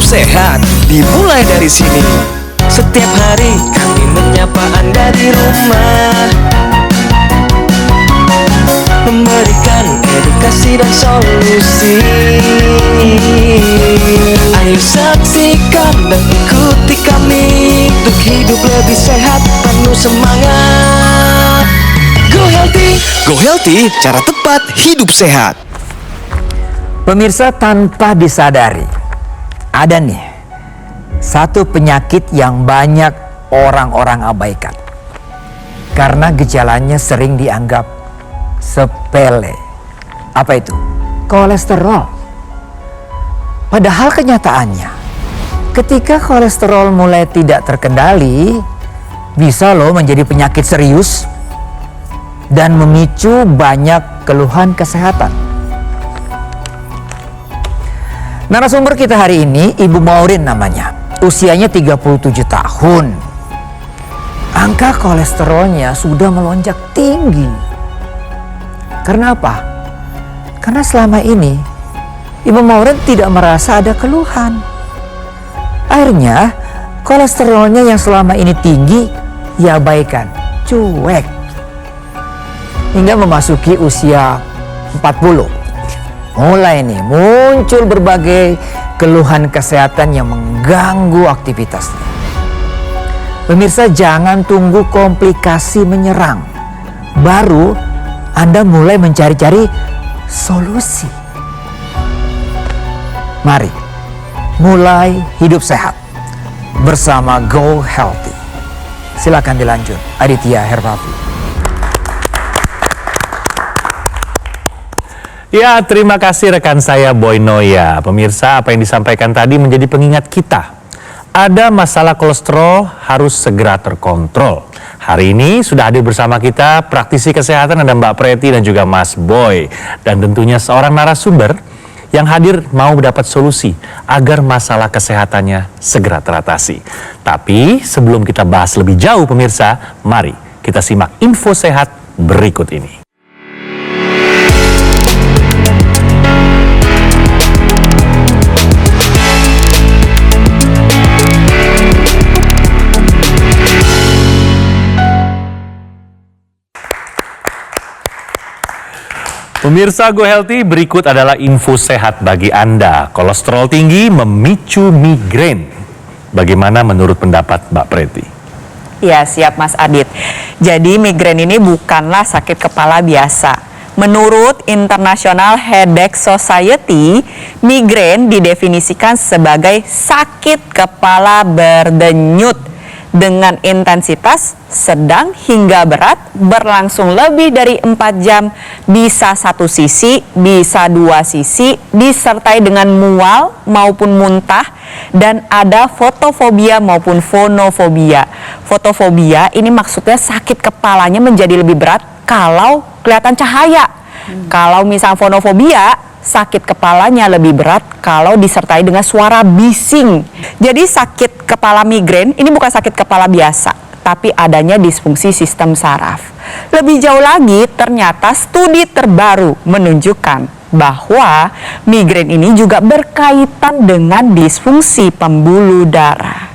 sehat dimulai dari sini. Setiap hari kami menyapa Anda di rumah, memberikan edukasi dan solusi. Ayo saksikan dan ikuti kami untuk hidup lebih sehat, penuh semangat. Go Healthy, Go Healthy, cara tepat hidup sehat. Pemirsa, tanpa disadari, ada nih satu penyakit yang banyak orang-orang abaikan karena gejalanya sering dianggap sepele. Apa itu? Kolesterol. Padahal kenyataannya, ketika kolesterol mulai tidak terkendali, bisa loh menjadi penyakit serius dan memicu banyak keluhan kesehatan. Narasumber kita hari ini Ibu Maureen namanya. Usianya 37 tahun. Angka kolesterolnya sudah melonjak tinggi. Karena apa? Karena selama ini Ibu Maureen tidak merasa ada keluhan. Akhirnya kolesterolnya yang selama ini tinggi diabaikan, cuek. Hingga memasuki usia 40. Mulai nih muncul berbagai keluhan kesehatan yang mengganggu aktivitasnya. Pemirsa, jangan tunggu komplikasi menyerang, baru Anda mulai mencari-cari solusi. Mari mulai hidup sehat bersama Go Healthy. Silakan dilanjut, Aditya Herbavi. Ya, terima kasih rekan saya Boy Noya. Pemirsa, apa yang disampaikan tadi menjadi pengingat kita. Ada masalah kolesterol harus segera terkontrol. Hari ini sudah hadir bersama kita praktisi kesehatan ada Mbak Preti dan juga Mas Boy. Dan tentunya seorang narasumber yang hadir mau dapat solusi agar masalah kesehatannya segera teratasi. Tapi sebelum kita bahas lebih jauh pemirsa, mari kita simak info sehat berikut ini. Pemirsa Go Healthy, berikut adalah info sehat bagi Anda. Kolesterol tinggi memicu migrain. Bagaimana menurut pendapat Mbak Preti? Ya, siap Mas Adit. Jadi migrain ini bukanlah sakit kepala biasa. Menurut International Headache Society, migrain didefinisikan sebagai sakit kepala berdenyut dengan intensitas sedang hingga berat, berlangsung lebih dari 4 jam, bisa satu sisi, bisa dua sisi, disertai dengan mual maupun muntah, dan ada fotofobia maupun fonofobia. Fotofobia ini maksudnya sakit kepalanya menjadi lebih berat kalau kelihatan cahaya. Kalau misal fonofobia, sakit kepalanya lebih berat kalau disertai dengan suara bising. Jadi sakit kepala migrain ini bukan sakit kepala biasa, tapi adanya disfungsi sistem saraf. Lebih jauh lagi, ternyata studi terbaru menunjukkan bahwa migrain ini juga berkaitan dengan disfungsi pembuluh darah.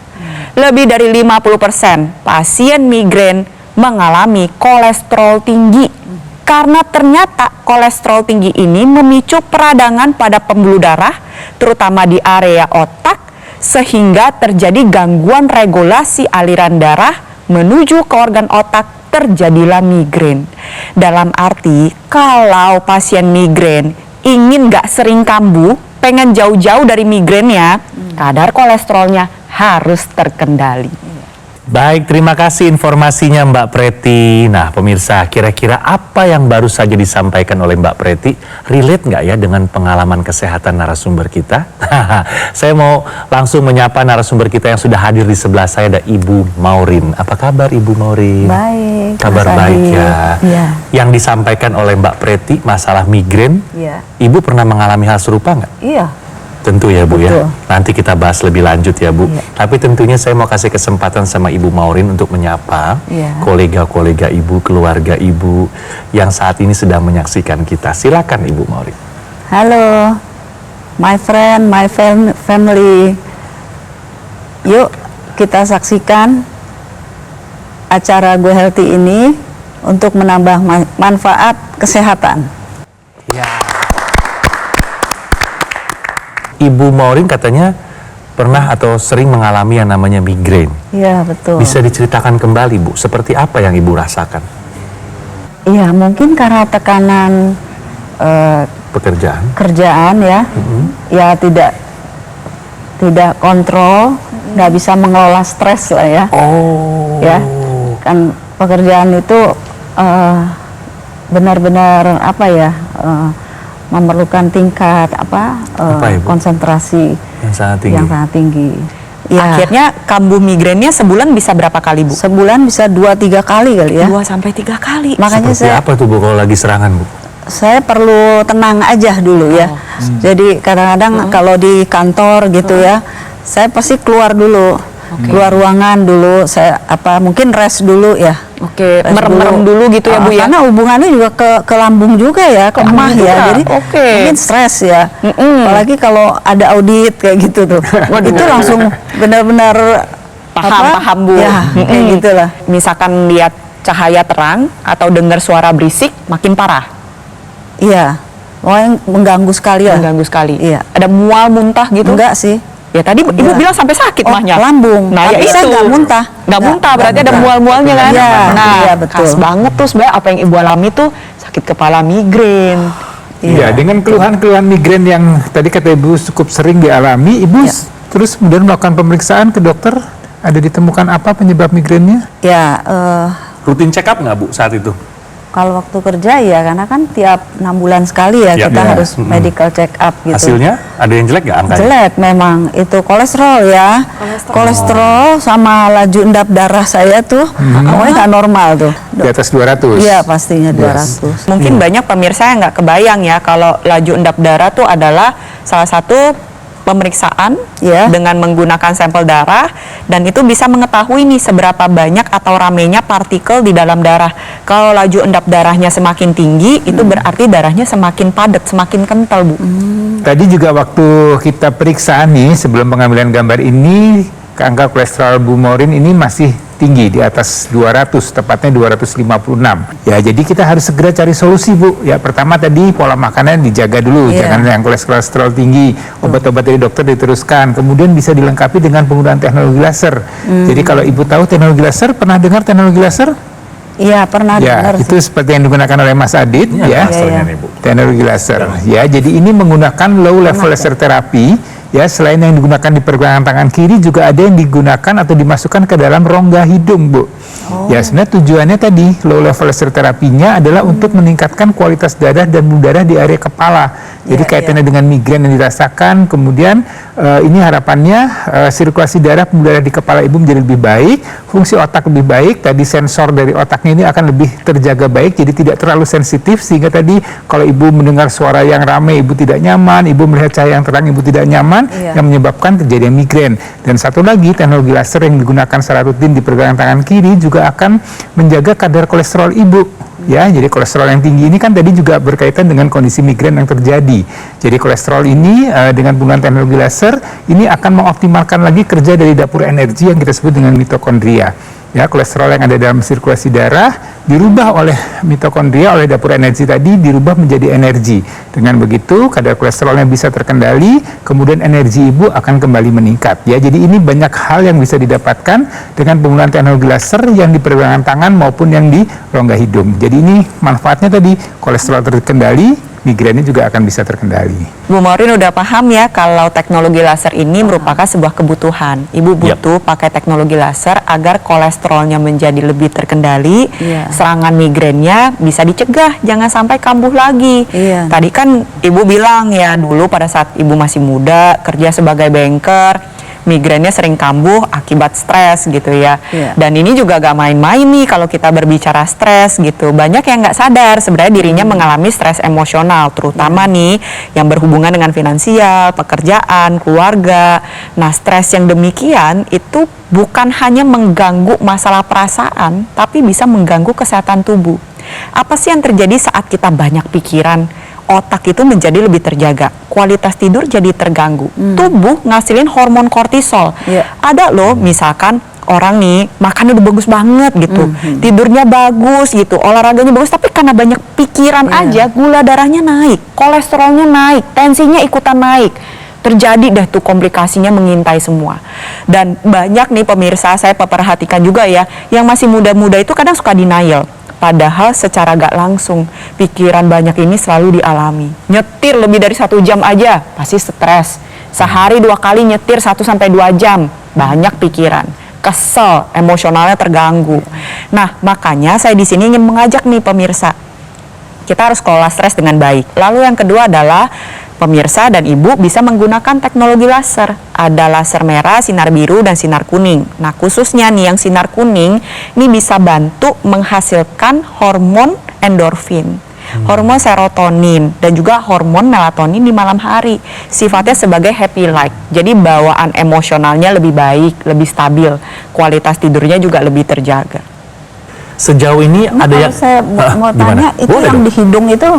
Lebih dari 50% pasien migrain mengalami kolesterol tinggi. Karena ternyata kolesterol tinggi ini memicu peradangan pada pembuluh darah, terutama di area otak, sehingga terjadi gangguan regulasi aliran darah menuju ke organ otak, terjadilah migrain. Dalam arti, kalau pasien migrain ingin gak sering kambuh, pengen jauh-jauh dari migrainnya, kadar kolesterolnya harus terkendali. Baik, terima kasih informasinya Mbak Preti. Nah pemirsa, kira-kira apa yang baru saja disampaikan oleh Mbak Preti relate nggak ya dengan pengalaman kesehatan narasumber kita? Saya mau langsung menyapa narasumber kita yang sudah hadir di sebelah saya, ada Ibu Maureen. Apa kabar Ibu Maureen? Baik. Kabar baik ya. Ya. Yang disampaikan oleh Mbak Preti masalah migrain, Ya. Ibu pernah mengalami hal serupa nggak? Iya. Tentu ya Bu. Betul. Ya. Nanti kita bahas lebih lanjut ya Bu. Iya. Tapi tentunya saya mau kasih kesempatan sama Ibu Maureen untuk menyapa Iya. kolega-kolega Ibu, keluarga Ibu yang saat ini sedang menyaksikan kita. Silakan Ibu Maureen. Halo, my friend, my family. Yuk kita saksikan acara Go Healthy ini untuk menambah manfaat kesehatan. Ya. Ibu Maureen katanya pernah atau sering mengalami yang namanya migrain. Iya, betul. Bisa diceritakan kembali, Bu, seperti apa yang Ibu rasakan? Iya, mungkin karena tekanan Kerjaan ya, ya tidak kontrol, nggak bisa mengelola stres lah ya. Oh. Ya, kan pekerjaan itu benar-benar apa ya, memerlukan tingkat Ibu? konsentrasi Yang sangat tinggi. yang sangat tinggi. Ya, Akhirnya kambuh migrainnya sebulan bisa berapa kali, Bu? sebulan bisa 2-3 kali kali ya. 2 sampai 3 kali. Makanya Seperti apa tuh, Bu, kalau lagi serangan, Bu? saya perlu tenang aja dulu ya. Jadi kadang-kadang kalau di kantor gitu ya, saya pasti keluar dulu, keluar ruangan dulu. Saya mungkin rest dulu ya. Oke, Rest merem dulu gitu ya, Bu ya. Karena hubungannya juga ke lambung juga ya, ke emah lambung ya. juga. Jadi Oke. mungkin stres ya. Apalagi kalau ada audit kayak gitu tuh. Itu langsung benar-benar Paham, Bu. Ya, kayak gitulah. Misalkan lihat cahaya terang atau dengar suara berisik, makin parah. Iya. Pokoknya mengganggu sekali ya. Mengganggu sekali. Iya. Ada mual, muntah gitu? Enggak sih. Ya tadi Ibu Enggak. bilang sampai sakit mahnya. Lambung. Nah, ya Tapi saya itu. nggak muntah. Nggak muntah, berarti ada muntah. mual-mualnya kan? Iya, Nah, iya, betul. khas banget tuh sebenarnya apa yang Ibu alami tuh sakit kepala migrain. Iya, dengan keluhan-keluhan migrain yang tadi kata Ibu cukup sering dialami, Ibu terus kemudian melakukan pemeriksaan ke dokter, ada ditemukan apa penyebab migrainnya? Ya, Rutin check up nggak, Bu, saat itu? kalau waktu kerja ya, karena kan tiap 6 bulan sekali ya Ya, kita ya. harus medical check up gitu. Hasilnya ada yang jelek nggak angkanya? Jelek memang, itu kolesterol ya. Kolesterol sama laju endap darah saya tuh, pokoknya nggak normal tuh. Di atas 200. Iya, pastinya 200. Mungkin banyak pemirsa yang nggak kebayang ya kalau laju endap darah tuh adalah salah satu pemeriksaan Ya. dengan menggunakan sampel darah, dan itu bisa mengetahui nih seberapa banyak atau ramenya partikel di dalam darah. Kalau laju endap darahnya semakin tinggi, itu berarti darahnya semakin padat, semakin kental, Bu. Tadi juga waktu kita periksa nih sebelum pengambilan gambar ini, angka kolesterol Bu Maureen ini masih tinggi di atas 200, tepatnya 256. Ya, jadi kita harus segera cari solusi, Bu. Ya, pertama tadi pola makanan dijaga dulu, Iya. jangan yang kolesterol tinggi, obat-obat dari dokter diteruskan. Kemudian bisa dilengkapi dengan penggunaan teknologi laser. Jadi kalau Ibu tahu teknologi laser, pernah dengar teknologi laser? Iya, pernah Ya, dengar itu sih. seperti yang digunakan oleh Mas Adit, ya. Lasernya Iya. nih, Bu. Teknologi laser. Ya, jadi ini menggunakan low level laser terapi. Ya, selain yang digunakan di pergelangan tangan kiri, juga ada yang digunakan atau dimasukkan ke dalam rongga hidung, Bu. Ya, sebenarnya tujuannya tadi low level laser terapinya adalah untuk meningkatkan kualitas darah dan pembuluh darah di area kepala. Jadi kaitannya dengan migrain yang dirasakan, kemudian ini harapannya sirkulasi darah, pembuluh darah di kepala Ibu menjadi lebih baik, fungsi otak lebih baik, tadi sensor dari otaknya ini akan lebih terjaga baik, jadi tidak terlalu sensitif, sehingga tadi kalau Ibu mendengar suara yang ramai Ibu tidak nyaman, Ibu melihat cahaya yang terang Ibu tidak nyaman, yang menyebabkan terjadinya migrain. Dan satu lagi, teknologi laser yang digunakan secara rutin di pergelangan tangan kiri juga akan menjaga kadar kolesterol Ibu. Ya, jadi kolesterol yang tinggi ini kan tadi juga berkaitan dengan kondisi migrain yang terjadi. Jadi kolesterol ini dengan penggunaan teknologi laser ini akan mengoptimalkan lagi kerja dari dapur energi yang kita sebut dengan mitokondria. Ya, kolesterol yang ada dalam sirkulasi darah dirubah oleh mitokondria, oleh dapur energi tadi dirubah menjadi energi. Dengan begitu kadar kolesterolnya bisa terkendali, kemudian energi Ibu akan kembali meningkat. Ya, jadi ini banyak hal yang bisa didapatkan dengan penggunaan teknologi laser yang di pergelangan tangan maupun yang di rongga hidung. Jadi ini manfaatnya tadi kolesterol terkendali, migrainnya juga akan bisa terkendali. Bu Maureen udah paham ya kalau teknologi laser ini merupakan sebuah kebutuhan. Ibu butuh pakai teknologi laser agar kolesterolnya menjadi lebih terkendali, Iya. serangan migrainnya bisa dicegah, jangan sampai kambuh lagi. Iya. Tadi kan Ibu bilang ya dulu pada saat Ibu masih muda kerja sebagai banker, migrainnya sering kambuh akibat stres gitu ya. Iya. Dan ini juga gak main-main nih kalau kita berbicara stres gitu. Banyak yang gak sadar sebenarnya dirinya mengalami stres emosional, terutama nih yang berhubungan dengan finansial, pekerjaan, keluarga. Nah, stres yang demikian itu bukan hanya mengganggu masalah perasaan, tapi bisa mengganggu kesehatan tubuh. Apa sih yang terjadi saat kita banyak pikiran? otak itu menjadi lebih terjaga, kualitas tidur jadi terganggu, tubuh ngasilin hormon kortisol. Ada loh misalkan orang nih makannya udah bagus banget gitu, tidurnya bagus gitu, olahraganya bagus, tapi karena banyak pikiran aja, gula darahnya naik, kolesterolnya naik, tensinya ikutan naik. Terjadi deh tuh komplikasinya mengintai semua. Dan banyak nih pemirsa, saya perhatikan juga ya, yang masih muda-muda itu kadang suka denial. Padahal secara gak langsung pikiran banyak ini selalu dialami. Nyetir lebih dari 1 jam aja pasti stres. Sehari 2 kali nyetir 1 sampai 2 jam, banyak pikiran, kesel, emosionalnya terganggu. Nah, makanya saya di sini ingin mengajak nih pemirsa, kita harus kelola stres dengan baik. Lalu yang kedua adalah pemirsa dan ibu bisa menggunakan teknologi laser. Ada laser merah, sinar biru, dan sinar kuning. Nah, khususnya nih yang sinar kuning, ini bisa bantu menghasilkan hormon endorfin, hormon serotonin, dan juga hormon melatonin di malam hari. Sifatnya sebagai happy light. Jadi bawaan emosionalnya lebih baik, lebih stabil. Kualitas tidurnya juga lebih terjaga. Sejauh ini ada Kalau yang saya mau tanya, itu Boleh yang dong. di hidung itu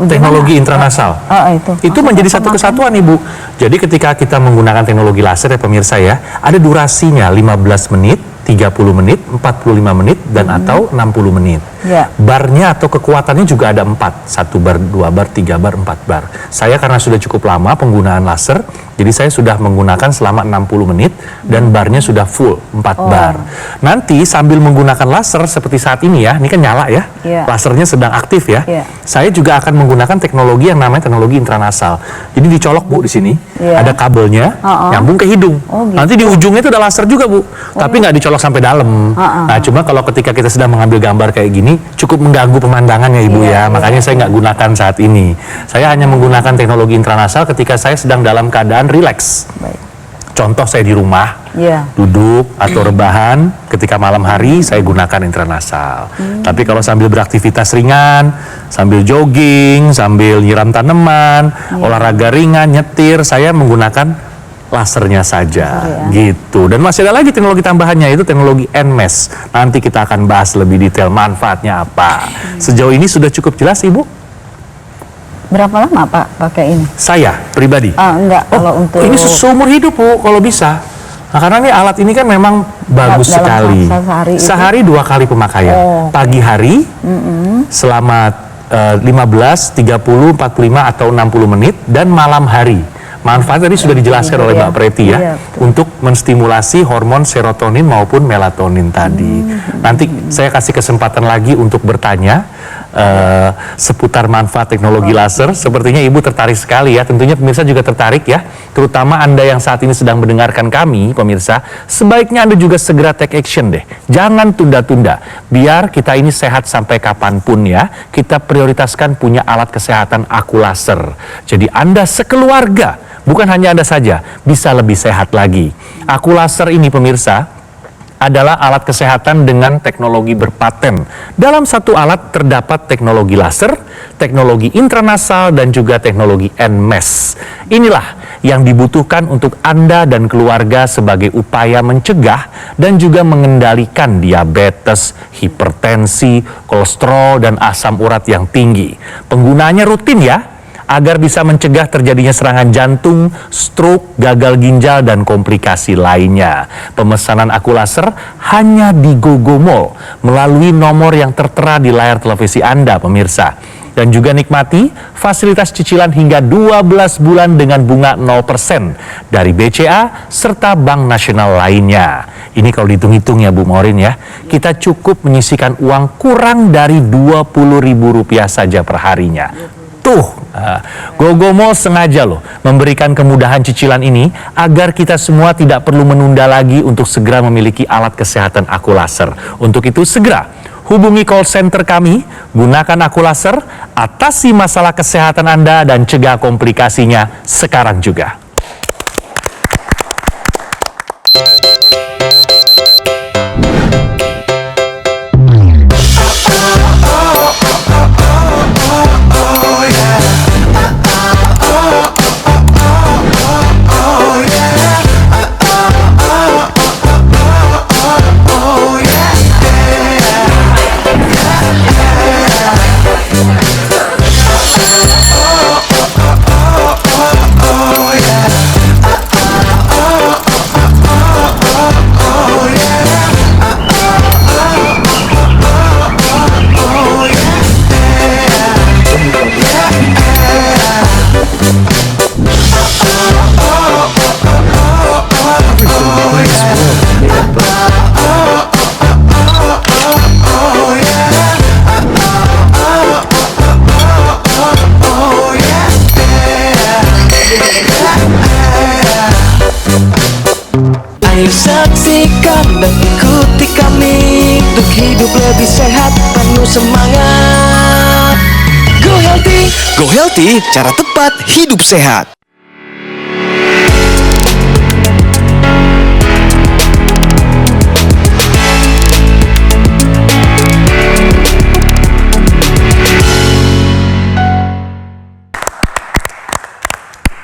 Teknologi gimana? intranasal. Itu Maksudnya menjadi satu pemakaian? kesatuan, Ibu. Jadi ketika kita menggunakan teknologi laser ya pemirsa ya, ada durasinya 15 menit, 30 menit, 45 menit, dan atau 60 menit. Ya. Barnya atau kekuatannya juga ada 4. 1 bar, 2 bar, 3 bar, 4 bar. Saya karena sudah cukup lama penggunaan laser, jadi saya sudah menggunakan selama 60 menit dan barnya sudah full 4 bar. Nanti sambil menggunakan laser seperti saat ini ya, ini kan nyala ya, Iya. lasernya sedang aktif ya. Iya. Saya juga akan menggunakan teknologi yang namanya teknologi intranasal. Jadi dicolok Bu di sini, Iya. ada kabelnya nyambung ke hidung. Gitu. Nanti di ujungnya itu ada laser juga Bu, tapi nggak dicolok sampai dalam. Nah, cuma kalau ketika kita sedang mengambil gambar kayak gini, cukup mengganggu pemandangan ya Ibu ya. Makanya saya nggak gunakan saat ini. Saya hanya menggunakan teknologi intranasal ketika saya sedang dalam keadaan rileks. Baik. Contoh saya di rumah, Iya. duduk atau rebahan, ketika malam hari saya gunakan intranasal. Tapi kalau sambil beraktivitas ringan, sambil jogging, sambil nyiram tanaman, olahraga ringan, nyetir, saya menggunakan lasernya saja, gitu. Dan masih ada lagi teknologi tambahannya, itu teknologi NMES. Nanti kita akan bahas lebih detail manfaatnya apa. Sejauh ini sudah cukup jelas, Ibu? Berapa lama Pak pakai ini? Saya pribadi. Enggak, kalau untuk Ini seumur hidup Bu, kalau bisa. Nah, karena ini alat ini kan memang bagus Dalam sekali. sehari itu? Sehari 2 kali pemakaian. Pagi hari selama 15, 30, 45 atau 60 menit, dan malam hari. Manfaat tadi sudah dijelaskan oleh Mbak Preti ya, Iya, betul. untuk menstimulasi hormon serotonin maupun melatonin tadi. Nanti saya kasih kesempatan lagi untuk bertanya seputar manfaat teknologi laser. Sepertinya Ibu tertarik sekali ya, tentunya pemirsa juga tertarik ya, terutama Anda yang saat ini sedang mendengarkan kami pemirsa, sebaiknya Anda juga segera take action deh, jangan tunda-tunda, biar kita ini sehat sampai kapanpun ya. Kita prioritaskan punya alat kesehatan Aku Laser, jadi Anda sekeluarga, bukan hanya Anda saja, bisa lebih sehat lagi. Aku Laser ini pemirsa adalah alat kesehatan dengan teknologi berpaten. Dalam satu alat terdapat teknologi laser, teknologi intranasal, dan juga teknologi NMES. Inilah yang dibutuhkan untuk Anda dan keluarga sebagai upaya mencegah dan juga mengendalikan diabetes, hipertensi, kolesterol, dan asam urat yang tinggi. Penggunaannya rutin ya, agar bisa mencegah terjadinya serangan jantung, stroke, gagal ginjal, dan komplikasi lainnya. Pemesanan Aku Laser hanya di GoGo Mall melalui nomor yang tertera di layar televisi Anda, pemirsa. Dan juga nikmati fasilitas cicilan hingga 12 bulan dengan bunga 0% dari BCA serta Bank Nasional lainnya. Ini kalau dihitung-hitung ya Bu Maureen ya, kita cukup menyisikan uang kurang dari Rp20.000 saja per harinya. Tuh, GoGo Mall sengaja loh memberikan kemudahan cicilan ini agar kita semua tidak perlu menunda lagi untuk segera memiliki alat kesehatan Aku Laser. Untuk itu segera hubungi call center kami, gunakan Aku Laser, atasi masalah kesehatan Anda dan cegah komplikasinya sekarang juga. semangat. Go Healthy, cara tepat hidup sehat.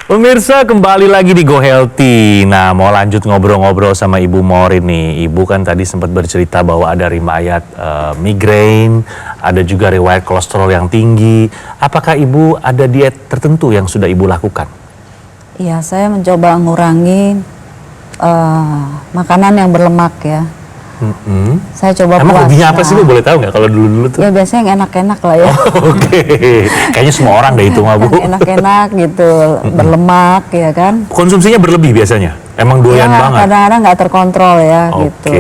Pemirsa, kembali lagi di Go Healthy. Nah, mau lanjut ngobrol-ngobrol sama Ibu Maureen nih. Ibu kan tadi sempat bercerita bahwa ada riwayat migrain, ada juga riwayat kolesterol yang tinggi. Apakah Ibu ada diet tertentu yang sudah Ibu lakukan? Iya, saya mencoba mengurangi makanan yang berlemak ya. Saya coba Emang puasa. hobinya apa sih Bu? Boleh tahu nggak kalau dulu-dulu tuh? Ya biasanya yang enak-enak lah ya. Oke, kayaknya semua orang deh itu mah Bu. Yang enak-enak gitu, berlemak ya kan. Konsumsinya berlebih biasanya? Emang doyan Ya, banget? kadang-kadang nggak terkontrol ya Oke. gitu.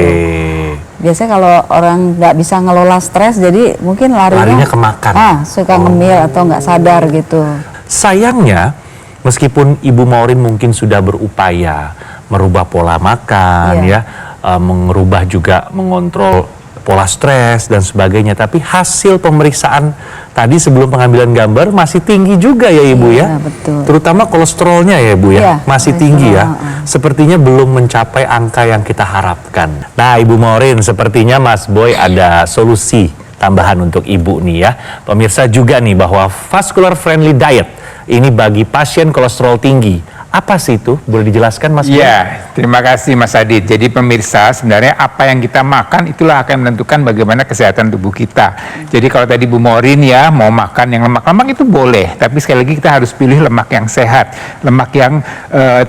Biasanya kalau orang nggak bisa ngelola stres, jadi mungkin larinya ke makan. Suka ngemil atau nggak sadar gitu. Sayangnya, meskipun Ibu Maureen mungkin sudah berupaya merubah pola makan, Iya. merubah juga mengontrol pola stres dan sebagainya, tapi hasil pemeriksaan tadi sebelum pengambilan gambar masih tinggi juga ya Ibu Iya, ya, betul. terutama kolesterolnya ya Bu ya, Iya, masih tinggi ya, kolesterol, sepertinya belum mencapai angka yang kita harapkan. Nah Ibu Maureen, sepertinya Mas Boy ada solusi tambahan untuk Ibu nih ya, pemirsa juga nih, bahwa vascular friendly diet ini bagi pasien kolesterol tinggi. Apa sih itu? Boleh dijelaskan Mas Boy? Ya, terima kasih Mas Adit. Jadi pemirsa, sebenarnya apa yang kita makan itulah akan menentukan bagaimana kesehatan tubuh kita. Jadi kalau tadi Bu Maureen ya, mau makan yang lemak-lemak itu boleh, tapi sekali lagi kita harus pilih lemak yang sehat, lemak yang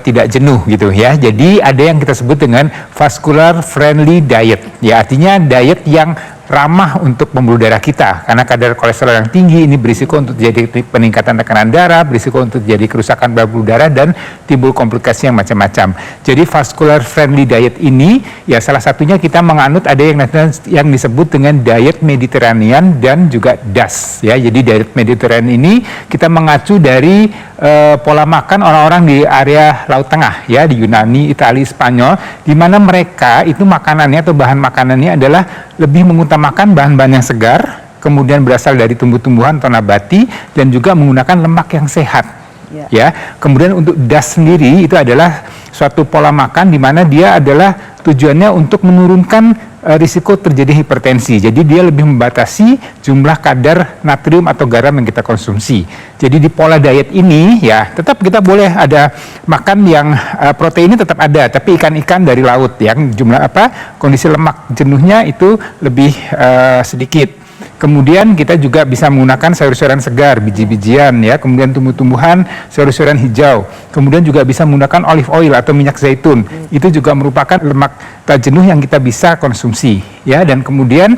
tidak jenuh gitu ya. Jadi ada yang kita sebut dengan vascular friendly diet. Ya, artinya diet yang ramah untuk pembuluh darah kita, karena kadar kolesterol yang tinggi ini berisiko untuk terjadi peningkatan tekanan darah, berisiko untuk terjadi kerusakan pembuluh darah dan timbul komplikasi yang macam-macam. Jadi vascular friendly diet ini ya salah satunya kita menganut ada yang disebut dengan diet Mediterranean dan juga DAS ya. Jadi diet Mediterranean ini kita mengacu dari pola makan orang-orang di area Laut Tengah ya, di Yunani, Italia, Spanyol, di mana mereka itu makanannya atau bahan makanannya adalah lebih mengutamakan bahan-bahan yang segar, kemudian berasal dari tumbuh-tumbuhan atau nabati, dan juga menggunakan lemak yang sehat. Ya. Kemudian untuk DAS sendiri itu adalah suatu pola makan di mana dia adalah tujuannya untuk menurunkan risiko terjadi hipertensi. Jadi dia lebih membatasi jumlah kadar natrium atau garam yang kita konsumsi. Jadi di pola diet ini ya tetap kita boleh ada makan yang proteinnya tetap ada, tapi ikan-ikan dari laut yang jumlah kondisi lemak jenuhnya itu lebih sedikit. Kemudian kita juga bisa menggunakan sayur-sayuran segar, biji-bijian ya, kemudian tumbuh-tumbuhan, sayur-sayuran hijau. Kemudian juga bisa menggunakan olive oil atau minyak zaitun. Itu juga merupakan lemak tak jenuh yang kita bisa konsumsi ya. Dan kemudian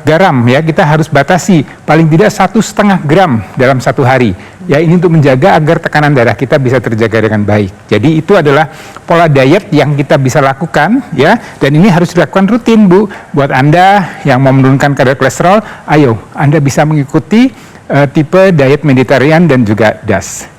garam ya, kita harus batasi paling tidak 1,5 gram dalam satu hari. Ya, ini untuk menjaga agar tekanan darah kita bisa terjaga dengan baik. Jadi itu adalah pola diet yang kita bisa lakukan ya, dan ini harus dilakukan rutin Bu. Buat Anda yang mau menurunkan kadar kolesterol, ayo Anda bisa mengikuti tipe diet Mediterranean dan juga DAS.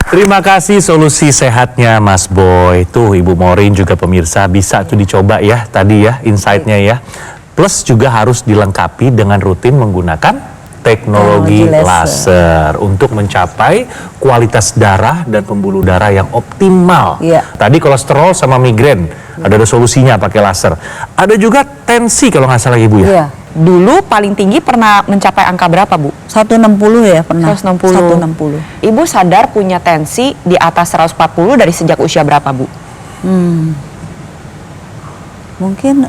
Terima kasih solusi sehatnya Mas Boy. Tuh Ibu Maureen juga pemirsa bisa tuh dicoba ya tadi ya insight-nya ya. Plus juga harus dilengkapi dengan rutin menggunakan teknologi laser untuk mencapai kualitas darah dan pembuluh darah yang optimal. Iya. Tadi kolesterol sama migrain ada solusinya pakai laser. Ada juga tensi kalau nggak salah Ibu ya. Iya. Dulu paling tinggi pernah mencapai angka berapa Bu? 160 ya pernah. 160. 160. Ibu sadar punya tensi di atas 140 dari sejak usia berapa Bu? Mungkin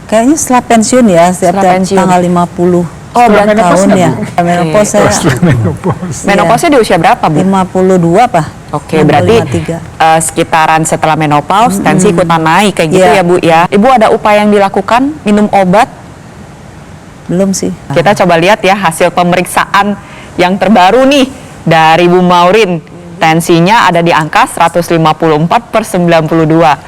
kayaknya setelah pensiun ya, Setelah pensiun. tanggal 50. Oh, berarti tahun menopause ya. nggak, Menopause saya Menopause di usia berapa Bu? 52 apa? Oke, berarti 53. sekitaran setelah menopause tensi ikutan naik kayak gitu Iya. ya Bu ya. Ibu ada upaya yang dilakukan, minum obat? Belum sih. Kita coba lihat ya hasil pemeriksaan yang terbaru nih dari Bu Maureen. Tensinya ada di angka 154/92.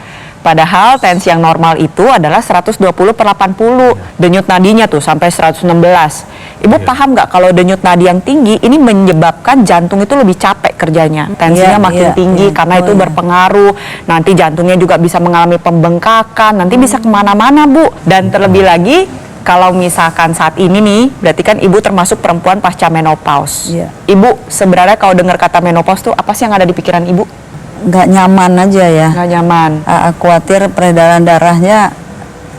Padahal tensi yang normal itu adalah 120/80. Denyut nadinya tuh sampai 116. Ibu paham nggak kalau denyut nadi yang tinggi ini menyebabkan jantung itu lebih capek kerjanya. Tensinya makin tinggi karena itu berpengaruh. Nanti jantungnya juga bisa mengalami pembengkakan. Nanti bisa kemana-mana, Bu. Dan terlebih lagi, kalau misalkan saat ini nih, berarti kan ibu termasuk perempuan pasca menopause. Iya. Ibu sebenarnya kalau dengar kata menopause tuh apa sih yang ada di pikiran ibu? Nggak nyaman aja ya. Nggak nyaman. Khawatir peredaran darahnya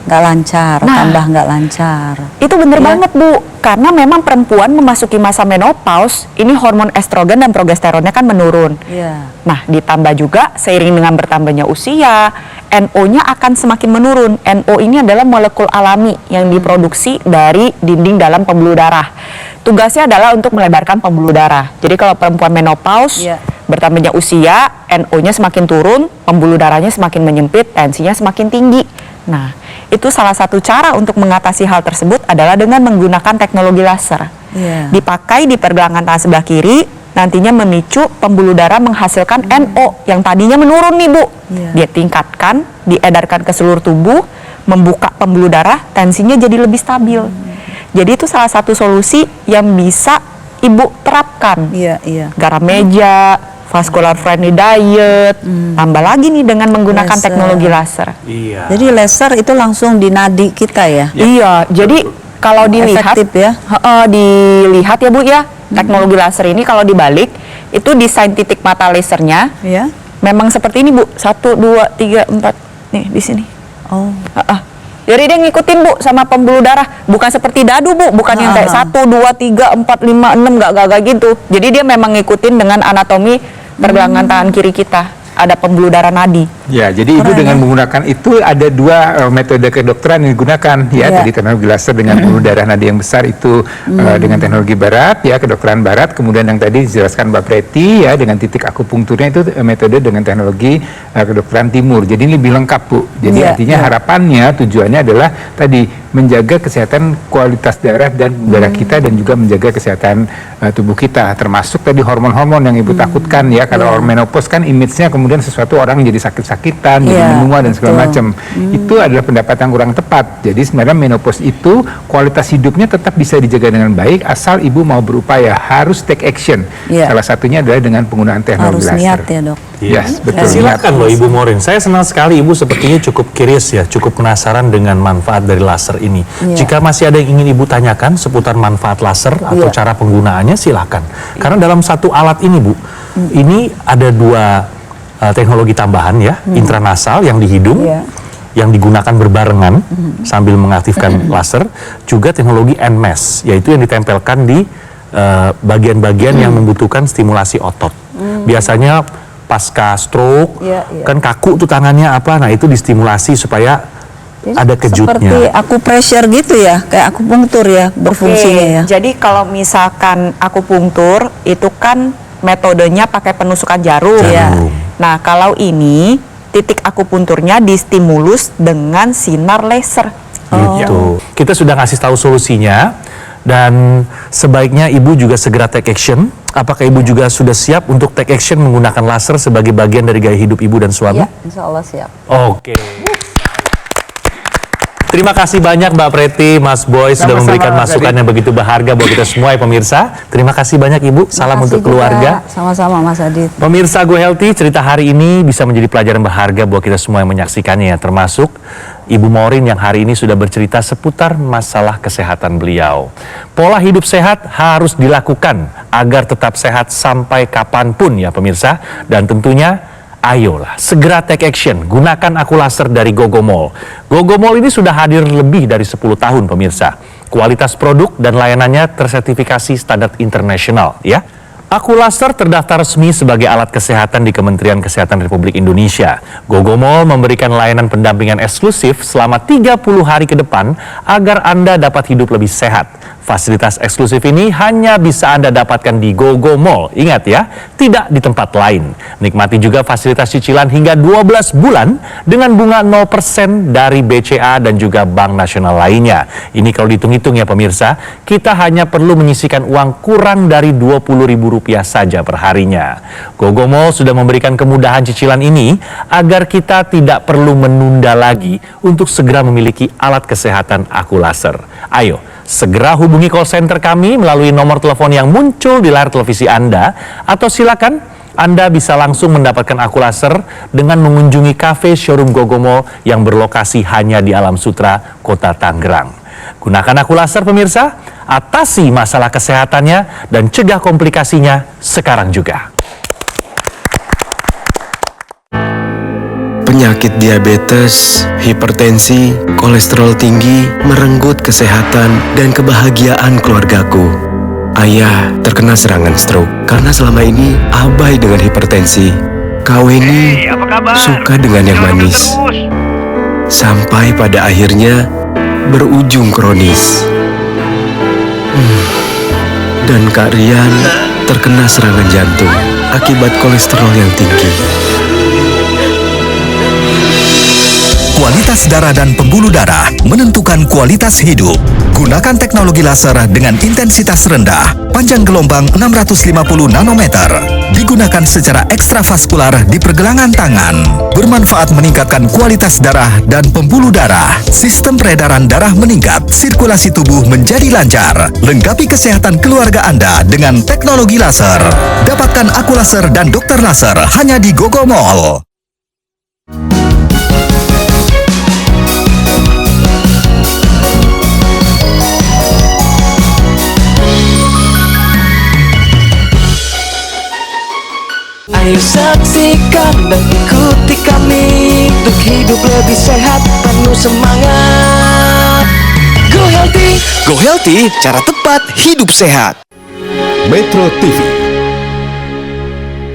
nggak lancar, Nah. tambah nggak lancar. Itu bener Iya. banget, Bu. Karena memang perempuan memasuki masa menopause, ini hormon estrogen dan progesteronnya kan menurun. Iya. Nah, ditambah juga seiring dengan bertambahnya usia, NO-nya akan semakin menurun. NO ini adalah molekul alami yang diproduksi dari dinding dalam pembuluh darah. Tugasnya adalah untuk melebarkan pembuluh darah. Jadi kalau perempuan menopause, Iya. bertambahnya usia, NO-nya semakin turun, pembuluh darahnya semakin menyempit, tensinya semakin tinggi. Nah, itu salah satu cara untuk mengatasi hal tersebut adalah dengan menggunakan teknologi laser. Iya. Dipakai di pergelangan tangan sebelah kiri, nantinya memicu pembuluh darah menghasilkan NO yang tadinya menurun nih, Bu. Iya. Dia tingkatkan, diedarkan ke seluruh tubuh, membuka pembuluh darah, tensinya jadi lebih stabil. Jadi itu salah satu solusi yang bisa Ibu terapkan. Iya, iya. Garam meja, vascular friendly diet, tambah lagi nih dengan menggunakan Laser. teknologi laser. Iya. Jadi laser itu langsung di nadi kita ya. Iya, jadi kalau dilihat, Efektif ya. dilihat ya Bu ya, teknologi laser ini kalau dibalik, itu desain titik mata lasernya Iya. memang seperti ini Bu, 1, 2, 3, 4, nih di sini. Oh. Jadi dia ngikutin Bu sama pembuluh darah, bukan seperti dadu Bu, bukan yang kayak 1, 2, 3, 4, 5, 6, gak gitu. Jadi dia memang ngikutin dengan anatomi pergelangan tangan kiri kita. Ada pembuluh darah nadi. Ya, jadi ibu dengan menggunakan itu ada dua metode kedokteran yang digunakan ya. Iya. Tadi teknologi laser dengan pembuluh darah nadi yang besar itu dengan teknologi barat ya, kedokteran barat. Kemudian yang tadi dijelaskan Mbak Preti ya dengan titik akupunkturnya itu metode dengan teknologi kedokteran timur. Jadi ini lebih lengkap Bu. Jadi Iya, artinya harapannya tujuannya adalah tadi menjaga kesehatan kualitas darah dan darah kita dan juga menjaga kesehatan tubuh kita, termasuk tadi hormon-hormon yang ibu takutkan ya. Kalau menopause kan image-nya kemudian sesuatu orang menjadi sakit-sakitan, jadi menua dan segala macam. Itu adalah pendapat yang kurang tepat. Jadi sebenarnya menopause itu kualitas hidupnya tetap bisa dijaga dengan baik asal ibu mau berupaya, harus take action. Iya. Salah satunya adalah dengan penggunaan teknologi Harus laser. niat ya, Dok. Yes, betul. Silakan loh Ibu Morin. Saya senang sekali Ibu sepertinya cukup curious ya, cukup penasaran dengan manfaat dari laser ini. Iya. Jika masih ada yang ingin Ibu tanyakan seputar manfaat laser atau cara penggunaannya, silakan. Karena dalam satu alat ini Bu, ini ada dua teknologi tambahan ya, intranasal yang di hidung, yang digunakan berbarengan sambil mengaktifkan laser, juga teknologi NMES, yaitu yang ditempelkan di bagian-bagian yang membutuhkan stimulasi otot. Biasanya pasca stroke, kan kaku tuh tangannya apa, nah itu distimulasi supaya ada kejutnya. Seperti akupressure gitu ya, kayak akupunktur ya berfungsinya ya. Jadi kalau misalkan akupunktur itu kan metodenya pakai penusukan jarum. Jarum. Nah, kalau ini titik akupunturnya distimulus dengan sinar laser. Gitu. Kita sudah ngasih tahu solusinya dan sebaiknya Ibu juga segera take action. Apakah Ibu juga sudah siap untuk take action menggunakan laser sebagai bagian dari gaya hidup Ibu dan suami? Ya, insya Allah siap. Oke. Terima kasih banyak Mbak Preti, Mas Boy sudah Sama-sama, memberikan masukan yang begitu berharga buat kita semua ya pemirsa. Terima kasih banyak Ibu, salam Makasih untuk keluarga. juga. Sama-sama Mas Adit. Pemirsa Go Healthy, cerita hari ini bisa menjadi pelajaran berharga buat kita semua yang menyaksikannya, termasuk Ibu Morin yang hari ini sudah bercerita seputar masalah kesehatan beliau. Pola hidup sehat harus dilakukan agar tetap sehat sampai kapanpun ya pemirsa. Dan tentunya ayolah segera take action, gunakan aku laser dari Gogomol. Gogomol ini sudah hadir lebih dari 10 tahun pemirsa. Kualitas produk dan layanannya tersertifikasi standar internasional ya. Aku Laser terdaftar resmi sebagai alat kesehatan di Kementerian Kesehatan Republik Indonesia. Gogomol memberikan layanan pendampingan eksklusif selama 30 hari ke depan agar Anda dapat hidup lebih sehat. Fasilitas eksklusif ini hanya bisa Anda dapatkan di GoGo Mall. Ingat ya, tidak di tempat lain. Nikmati juga fasilitas cicilan hingga 12 bulan dengan bunga 0% dari BCA dan juga Bank Nasional lainnya. Ini kalau dihitung-hitung ya pemirsa, kita hanya perlu menyisihkan uang kurang dari Rp20.000 saja per harinya. GoGo Mall sudah memberikan kemudahan cicilan ini agar kita tidak perlu menunda lagi untuk segera memiliki alat kesehatan Aqualaser. Ayo, segera hubungi call center kami melalui nomor telepon yang muncul di layar televisi Anda, atau silakan Anda bisa langsung mendapatkan Aqualaser dengan mengunjungi kafe showroom GoGo Mall yang berlokasi hanya di Alam Sutra, Kota Tangerang. Gunakan Aqualaser pemirsa, atasi masalah kesehatannya dan cegah komplikasinya sekarang juga. Penyakit diabetes, hipertensi, kolesterol tinggi merenggut kesehatan dan kebahagiaan keluargaku. Ayah terkena serangan stroke karena selama ini abai dengan hipertensi. Kau ini suka dengan yang manis. Sampai pada akhirnya berujung kronis. Dan Kak Rian terkena serangan jantung akibat kolesterol yang tinggi. Kualitas darah dan pembuluh darah menentukan kualitas hidup. Gunakan teknologi laser dengan intensitas rendah, panjang gelombang 650 nanometer. Digunakan secara ekstravaskular di pergelangan tangan. Bermanfaat meningkatkan kualitas darah dan pembuluh darah. Sistem peredaran darah meningkat, sirkulasi tubuh menjadi lancar. Lengkapi kesehatan keluarga Anda dengan teknologi laser. Dapatkan Aqualaser dan dokter laser hanya di GoGo Mall. Ayo saksikan dan ikuti kami untuk hidup lebih sehat, penuh semangat. Go Healthy, cara tepat hidup sehat. Metro TV